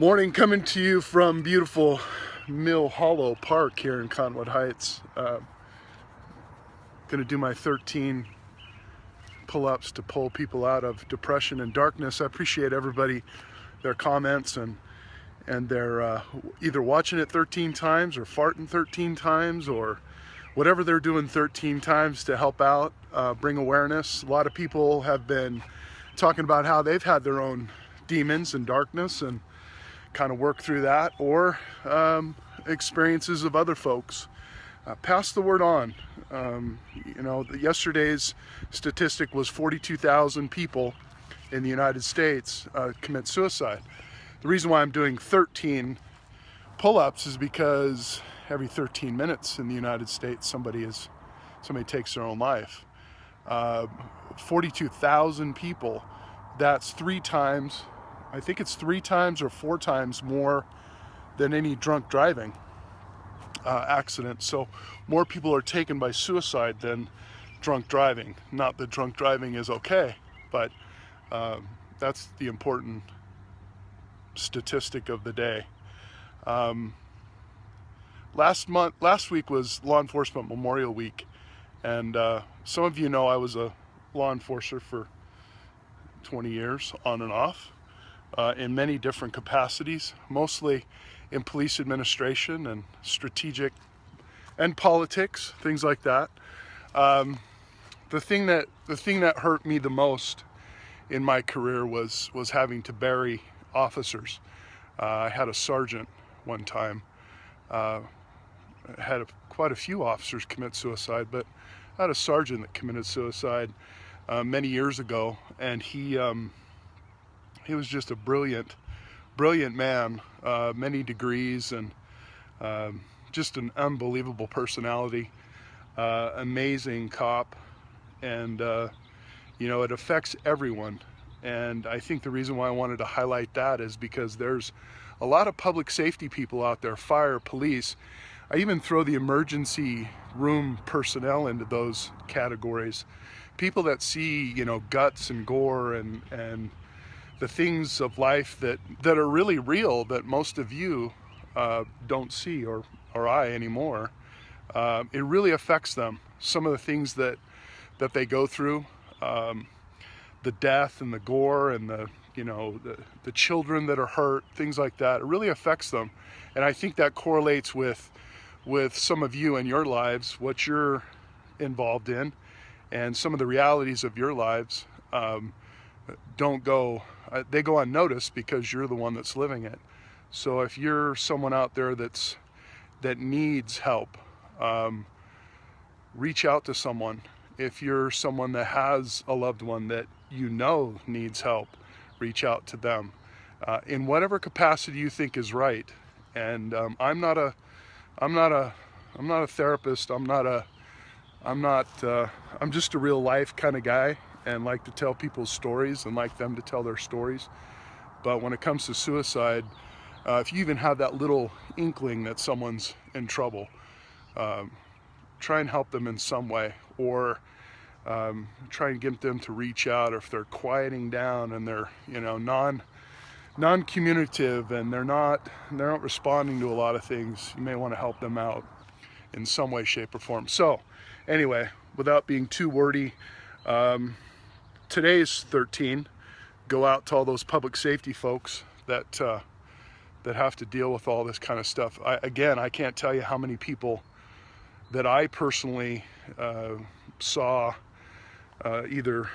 Morning, coming to you from beautiful Mill Hollow Park here in Conwood Heights. Gonna do my 13 pull-ups to pull people out of depression and darkness. I appreciate everybody, their comments and their either watching it 13 times or farting 13 times or whatever they're doing 13 times to help out, bring awareness. A lot of people have been talking about how they've had their own demons and darkness and kind of work through that, or experiences of other folks. Pass the word on. Yesterday's statistic was 42,000 people in the United States commit suicide. The reason why I'm doing 13 pull-ups is because every 13 minutes in the United States somebody takes their own life. 42,000 people, that's 3 times, I think it's 3 times or 4 times more than any drunk driving accident. So more people are taken by suicide than drunk driving. Not that drunk driving is okay, but that's the important statistic of the day. Last week was Law Enforcement Memorial Week, and some of you know I was a law enforcer for 20 years on and off. In many different capacities, mostly in police administration and strategic and politics, things like that. The thing that hurt me the most in my career was having to bury officers. I had a sergeant one time. Had quite a few officers commit suicide, but I had a sergeant that committed suicide many years ago, and he was just a brilliant man, many degrees, and just an unbelievable personality, amazing cop, and it affects everyone. And I think the reason why I wanted to highlight that is because there's a lot of public safety people out there, fire, police. I even throw the emergency room personnel into those categories. People that see, guts and gore and the things of life that are really real that most of you don't see, or I anymore. It really affects them. Some of the things that they go through, the death and the gore and the children that are hurt, things like that, it really affects them. And I think that correlates with some of you in your lives, what you're involved in, and some of the realities of your lives they go unnoticed because you're the one that's living it. So if you're someone out there that needs help, reach out to someone. If you're someone that has a loved one that needs help, reach out to them in whatever capacity you think is right. And I'm not a therapist. I'm just a real life kind of guy, and like to tell people's stories and like them to tell their stories. But when it comes to suicide, if you even have that little inkling that someone's in trouble, try and help them in some way, or try and get them to reach out. Or if they're quieting down and they're non-communicative and they're not responding to a lot of things, you may want to help them out in some way, shape, or form. So anyway, without being too wordy, today's 13. Go out to all those public safety folks that have to deal with all this kind of stuff. I can't tell you how many people that I personally saw either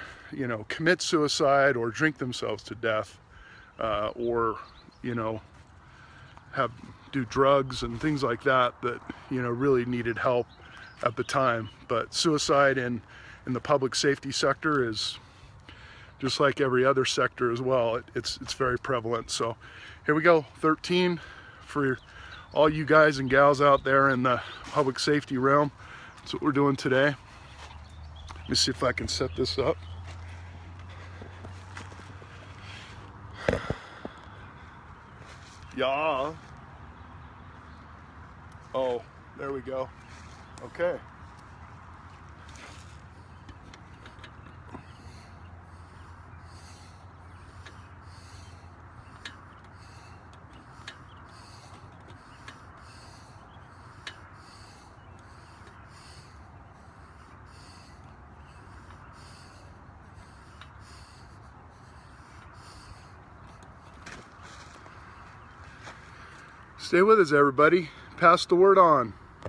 commit suicide or drink themselves to death, or do drugs and things like that really needed help at the time. But suicide in the public safety sector is just like every other sector as well. It's very prevalent. So here we go, 13 for all you guys and gals out there in the public safety realm. That's what we're doing today. Let me see if I can set this up. Yeah. Oh, there we go. Okay. Stay with us, everybody. Pass the word on.